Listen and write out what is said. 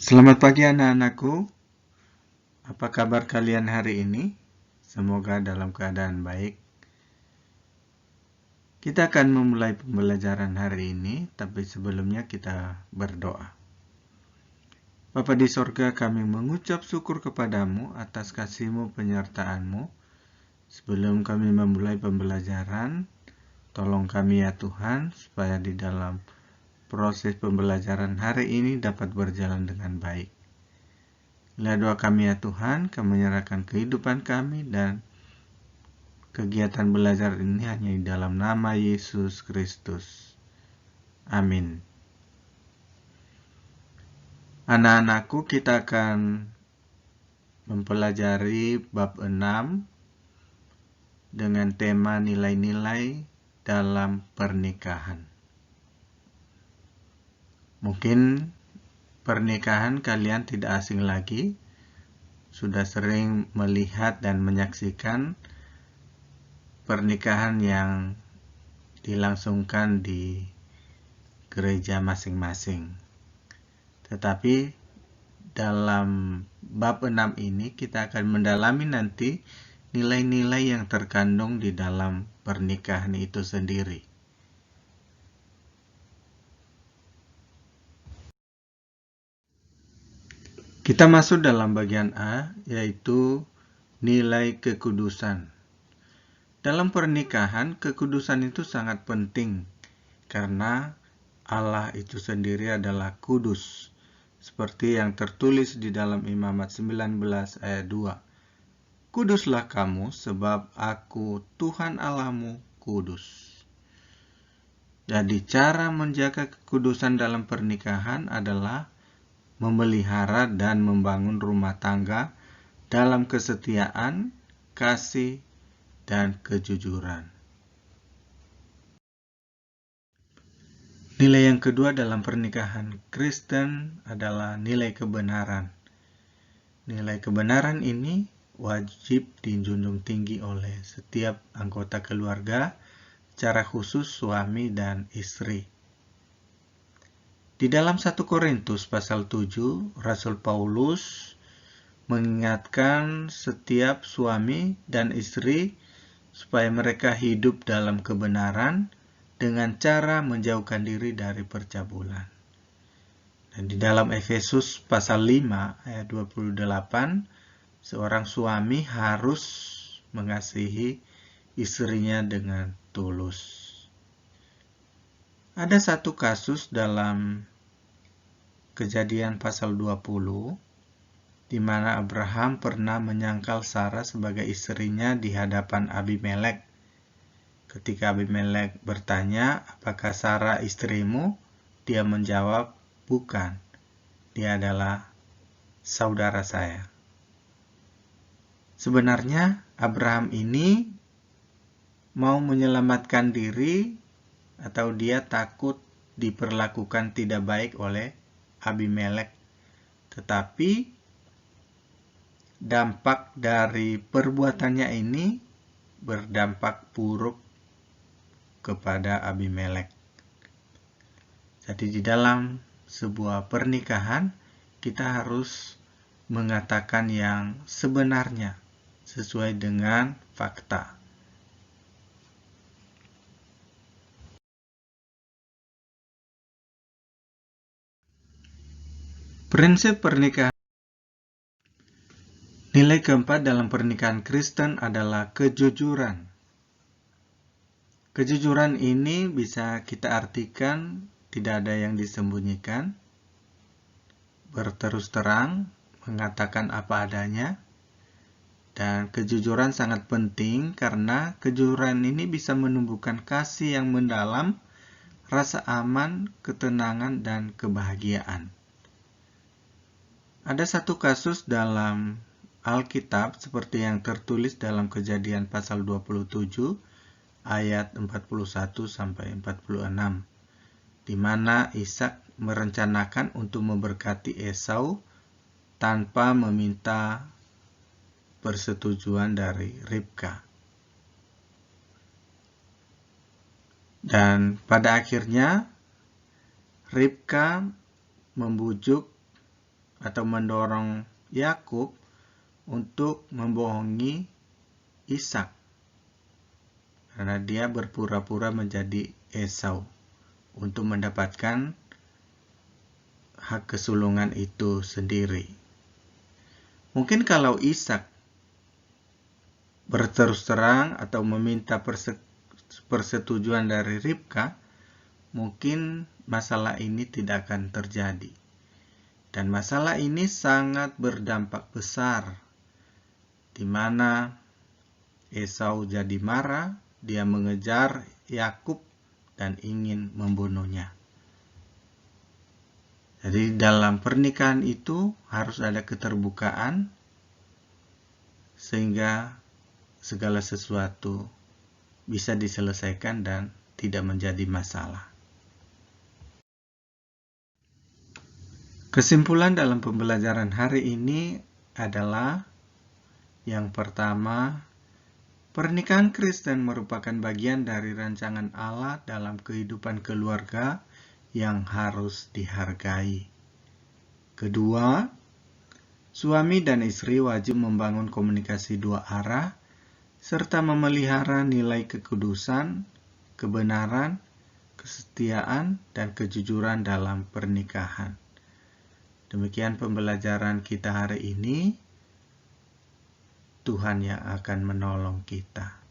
Selamat pagi anak-anakku. Apa kabar kalian hari ini? Semoga dalam keadaan baik. Kita akan memulai pembelajaran hari ini, tapi sebelumnya kita berdoa. Bapa di sorga, kami mengucap syukur kepadamu atas kasih-Mu penyertaan-Mu. Sebelum kami memulai pembelajaran, tolong kami ya Tuhan, supaya di dalam proses pembelajaran hari ini dapat berjalan dengan baik. Inilah doa kami ya Tuhan, kami menyerahkan kehidupan kami dan kegiatan belajar ini hanya di dalam nama Yesus Kristus. Amin. Anak-anakku, kita akan mempelajari bab 6 dengan tema nilai-nilai dalam pernikahan. Mungkin pernikahan kalian tidak asing lagi, sudah sering melihat dan menyaksikan pernikahan yang dilangsungkan di gereja masing-masing. Tetapi dalam bab 6 ini kita akan mendalami nanti nilai-nilai yang terkandung di dalam pernikahan itu sendiri. Kita masuk dalam bagian A, yaitu nilai kekudusan. Dalam pernikahan, kekudusan itu sangat penting karena Allah itu sendiri adalah kudus, seperti yang tertulis di dalam Imamat 19 ayat 2. Kuduslah kamu sebab aku Tuhan Allahmu kudus. Jadi cara menjaga kekudusan dalam pernikahan adalah memelihara dan membangun rumah tangga dalam kesetiaan, kasih, dan kejujuran. Nilai yang kedua dalam pernikahan Kristen adalah nilai kebenaran. Nilai kebenaran ini wajib dijunjung tinggi oleh setiap anggota keluarga, secara khusus suami dan istri. Di dalam 1 Korintus pasal 7, Rasul Paulus mengingatkan setiap suami dan istri supaya mereka hidup dalam kebenaran dengan cara menjauhkan diri dari percabulan. Dan di dalam Efesus pasal 5 ayat 28, seorang suami harus mengasihi istrinya dengan tulus. Ada satu kasus dalam Kejadian pasal 20, di mana Abraham pernah menyangkal Sarah sebagai istrinya di hadapan Abimelek. Ketika Abimelek bertanya, apakah Sarah istrimu? Dia menjawab, bukan. Dia adalah saudara saya. Sebenarnya Abraham ini mau menyelamatkan diri atau dia takut diperlakukan tidak baik oleh Abimelek. Tetapi dampak dari perbuatannya ini berdampak buruk kepada Abimelek. Jadi di dalam sebuah pernikahan kita harus mengatakan yang sebenarnya sesuai dengan fakta. Prinsip pernikahan. Nilai keempat dalam pernikahan Kristen adalah kejujuran. Kejujuran ini bisa kita artikan tidak ada yang disembunyikan, berterus terang, mengatakan apa adanya, dan kejujuran sangat penting karena kejujuran ini bisa menumbuhkan kasih yang mendalam, rasa aman, ketenangan, dan kebahagiaan. Ada satu kasus dalam Alkitab seperti yang tertulis dalam Kejadian pasal 27 ayat 41-46, di mana Ishak merencanakan untuk memberkati Esau tanpa meminta persetujuan dari Ribka. Dan pada akhirnya Ribka membujuk atau mendorong Yakub untuk membohongi Ishak, karena dia berpura-pura menjadi Esau untuk mendapatkan hak kesulungan itu sendiri. Mungkin kalau Ishak berterus terang atau meminta persetujuan dari Ribka, mungkin masalah ini tidak akan terjadi. Dan masalah ini sangat berdampak besar, di mana Esau jadi marah, dia mengejar Yakub dan ingin membunuhnya. Jadi dalam pernikahan itu harus ada keterbukaan, sehingga segala sesuatu bisa diselesaikan dan tidak menjadi masalah. Kesimpulan dalam pembelajaran hari ini adalah yang pertama, pernikahan Kristen merupakan bagian dari rancangan Allah dalam kehidupan keluarga yang harus dihargai. Kedua, suami dan istri wajib membangun komunikasi dua arah serta memelihara nilai kekudusan, kebenaran, kesetiaan, dan kejujuran dalam pernikahan. Demikian pembelajaran kita hari ini. Tuhan yang akan menolong kita.